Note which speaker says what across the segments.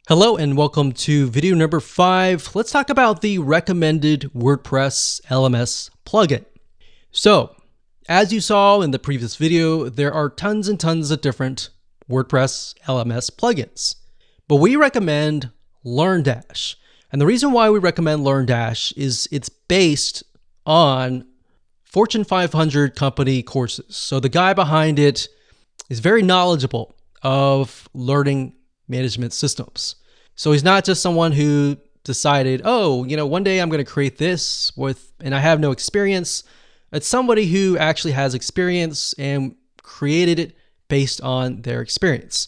Speaker 1: Hello and welcome to video number 5. Let's talk about the recommended WordPress LMS plugin. So, as you saw in the previous video, there are tons and tons of different WordPress LMS plugins, but we recommend LearnDash. And the reason why we recommend LearnDash is it's based on Fortune 500 company courses. So the guy behind it is very knowledgeable of learning management systems. So he's not just someone who decided, one day I'm going to create this and I have no experience. It's somebody who actually has experience and created it based on their experience.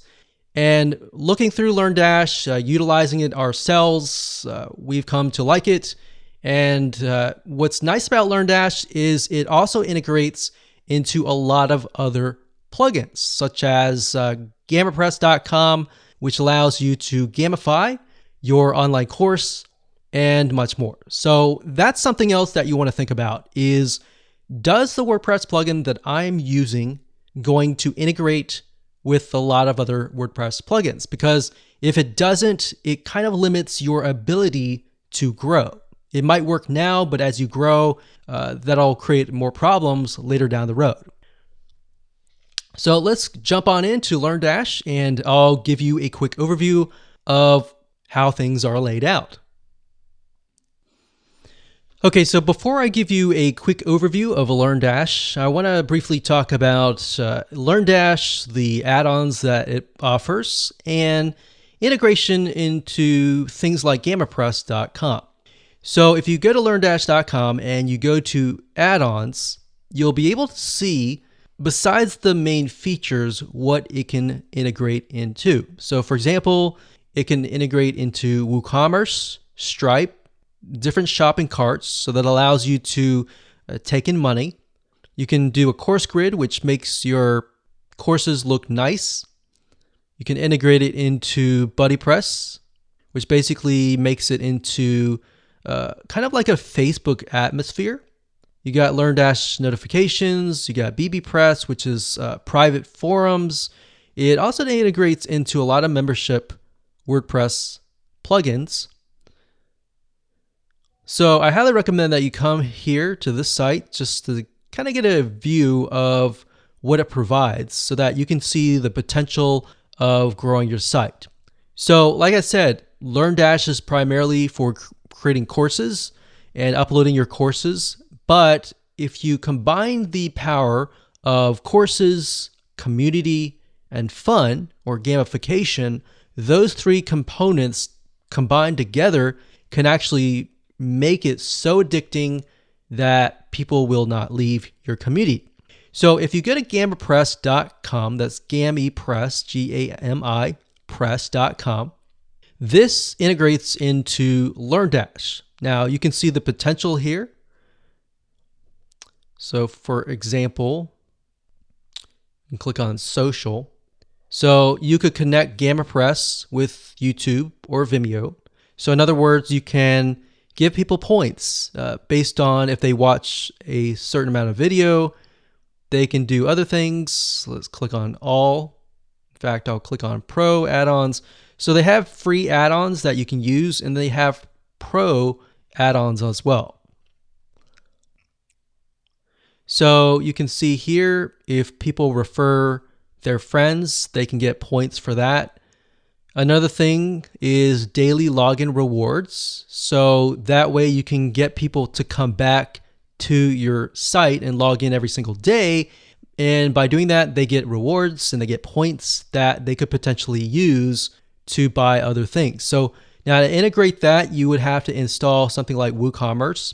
Speaker 1: And looking through LearnDash, utilizing it ourselves, we've come to like it. And what's nice about LearnDash is it also integrates into a lot of other plugins, such as GammaPress.com, which allows you to gamify your online course and much more. So that's something else that you want to think about is, does the WordPress plugin that I'm using going to integrate with a lot of other WordPress plugins? Because if it doesn't, it kind of limits your ability to grow. It might work now, but as you grow, that'll create more problems later down the road. So let's jump on into LearnDash and I'll give you a quick overview of how things are laid out. Okay, so before I give you a quick overview of LearnDash, I want to briefly talk about LearnDash, the add-ons that it offers, and integration into things like GammaPress.com. So if you go to LearnDash.com and you go to add-ons, you'll be able to see, besides the main features, what it can integrate into. So for example, it can integrate into WooCommerce, Stripe, different shopping carts, so that allows you to take in money. You can do a course grid, which makes your courses look nice. You can integrate it into BuddyPress, which basically makes it into kind of like a Facebook atmosphere. You got LearnDash notifications, you got bbPress, which is private forums. It also integrates into a lot of membership WordPress plugins. So I highly recommend that you come here to this site just to kind of get a view of what it provides so that you can see the potential of growing your site. So like I said, LearnDash is primarily for creating courses and uploading your courses. But if you combine the power of courses, community, and fun, or gamification, those three components combined together can actually make it so addicting that people will not leave your community. So if you go to GammaPress.com, that's GamiPress, G-A-M-I, press.com, this integrates into LearnDash. Now you can see the potential here. So for example, you can click on social. So you could connect GammaPress with YouTube or Vimeo. So in other words, you can give people points based on if they watch a certain amount of video. They can do other things. Let's click on all. In fact, I'll click on Pro add-ons. So they have free add-ons that you can use, and they have Pro add-ons as well. So you can see here, if people refer their friends, they can get points for that. Another thing is daily login rewards. So that way you can get people to come back to your site and log in every single day. And by doing that, they get rewards and they get points that they could potentially use to buy other things. So now to integrate that, you would have to install something like WooCommerce.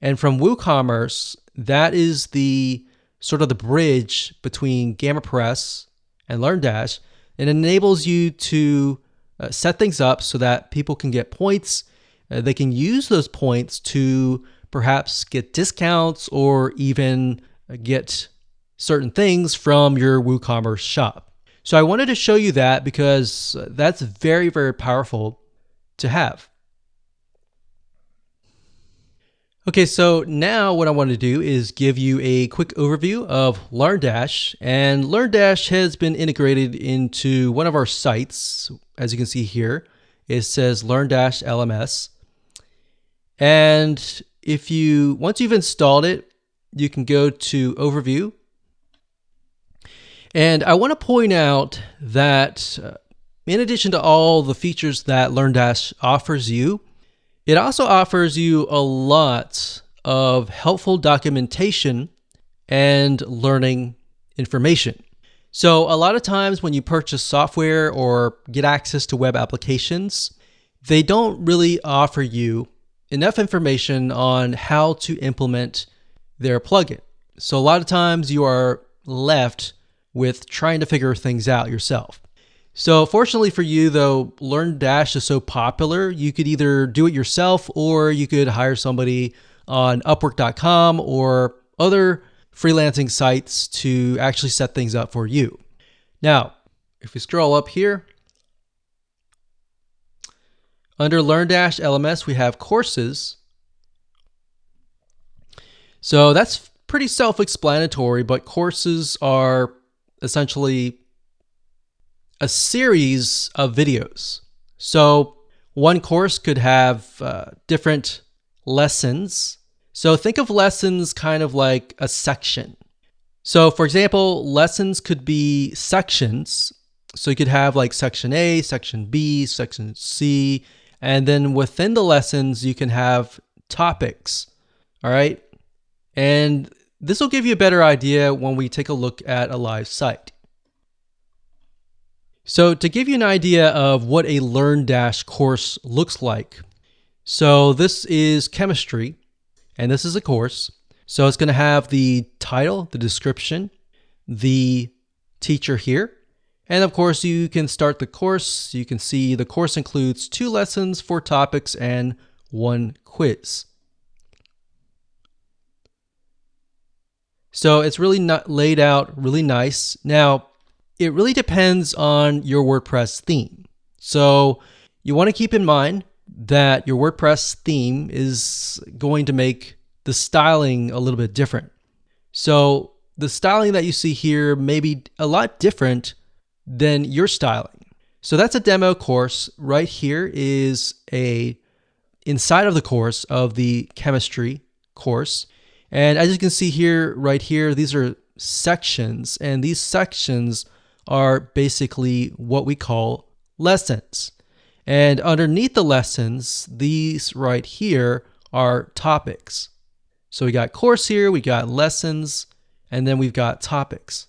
Speaker 1: And from WooCommerce, that is the sort of the bridge between GammaPress and LearnDash. It enables you to set things up so that people can get points. They can use those points to perhaps get discounts or even get certain things from your WooCommerce shop. So I wanted to show you that because that's very, very powerful to have. Okay, so now what I want to do is give you a quick overview of LearnDash. And LearnDash has been integrated into one of our sites, as you can see here. it says Learn-LMS. And once you've installed it, you can go to Overview. And I want to point out that in addition to all the features that LearnDash offers you, it also offers you a lot of helpful documentation and learning information. So a lot of times when you purchase software or get access to web applications, they don't really offer you enough information on how to implement their plugin. So a lot of times you are left with trying to figure things out yourself. So fortunately for you though, LearnDash is so popular, you could either do it yourself or you could hire somebody on Upwork.com or other freelancing sites to actually set things up for you. Now, if we scroll up here, under Learn-LMS, we have courses. So that's pretty self-explanatory, but courses are essentially a series of videos. So one course could have different lessons. So think of lessons kind of like a section. So for example, lessons could be sections. So you could have like section A, section B, section C, and then within the lessons, you can have topics. All right. And this will give you a better idea when we take a look at a live site. So to give you an idea of what a LearnDash course looks like. So this is chemistry, and this is a course. So it's going to have the title, the description, the teacher here. And of course, you can start the course. You can see the course includes 2 lessons, 4 topics, and 1 quiz. So it's really laid out really nice. Now, it really depends on your WordPress theme. So you want to keep in mind that your WordPress theme is going to make the styling a little bit different. So the styling that you see here may be a lot different than your styling. So that's a demo course. Right here is inside of the course of the chemistry course. And as you can see here, right here, these are sections, and these sections are basically what we call lessons. And underneath the lessons, these right here are topics. So we got course here, we got lessons, and then we've got topics.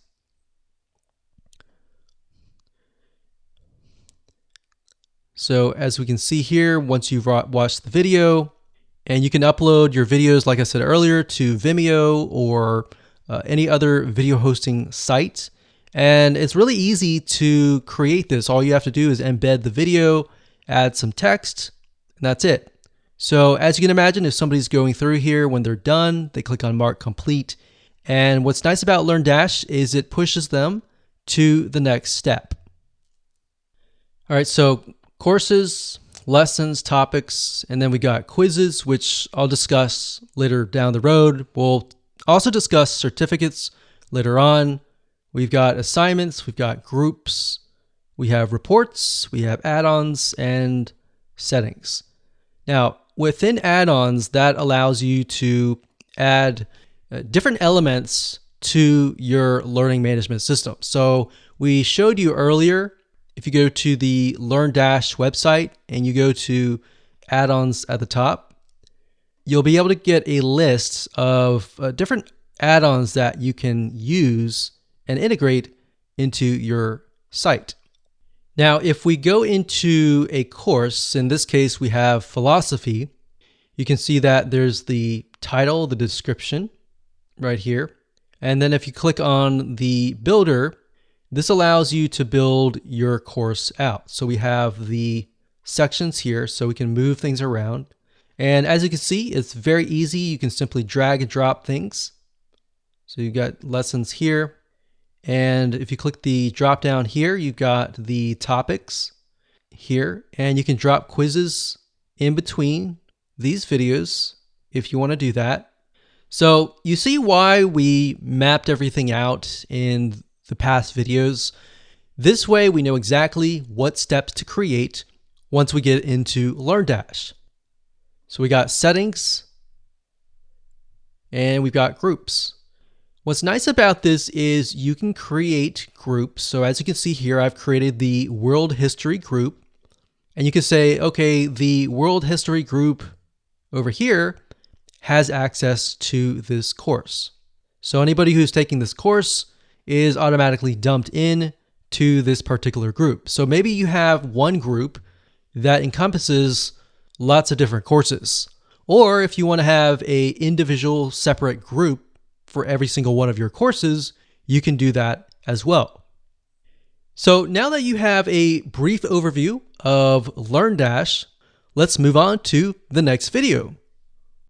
Speaker 1: So as we can see here, once you've watched the video, and you can upload your videos, like I said earlier, to Vimeo or any other video hosting site. And it's really easy to create this. All you have to do is embed the video, add some text, and that's it. So as you can imagine, if somebody's going through here, when they're done, they click on Mark Complete. And what's nice about LearnDash is it pushes them to the next step. All right, so courses, lessons, topics, and then we got quizzes, which I'll discuss later down the road. We'll also discuss certificates later on. We've got assignments, we've got groups, we have reports, we have add-ons, and settings. Now, within add-ons, that allows you to add different elements to your learning management system. So we showed you earlier, if you go to the LearnDash website and you go to add-ons at the top, you'll be able to get a list of different add-ons that you can use and integrate into your site. Now, if we go into a course, in this case, we have philosophy, you can see that there's the title, the description right here. And then if you click on the builder, this allows you to build your course out. So we have the sections here so we can move things around. And as you can see, it's very easy. You can simply drag and drop things. So you've got lessons here. And if you click the drop down here, you've got the topics here, and you can drop quizzes in between these videos if you want to do that. So you see why we mapped everything out in the past videos. This way we know exactly what steps to create, once we get into LearnDash. So we got settings and we've got groups. What's nice about this is you can create groups. So as you can see here, I've created the world history group, and you can say, okay, the world history group over here has access to this course. So anybody who's taking this course is automatically dumped in to this particular group. So maybe you have one group that encompasses lots of different courses. Or if you want to have an individual separate group for every single one of your courses, you can do that as well. So now that you have a brief overview of LearnDash, let's move on to the next video.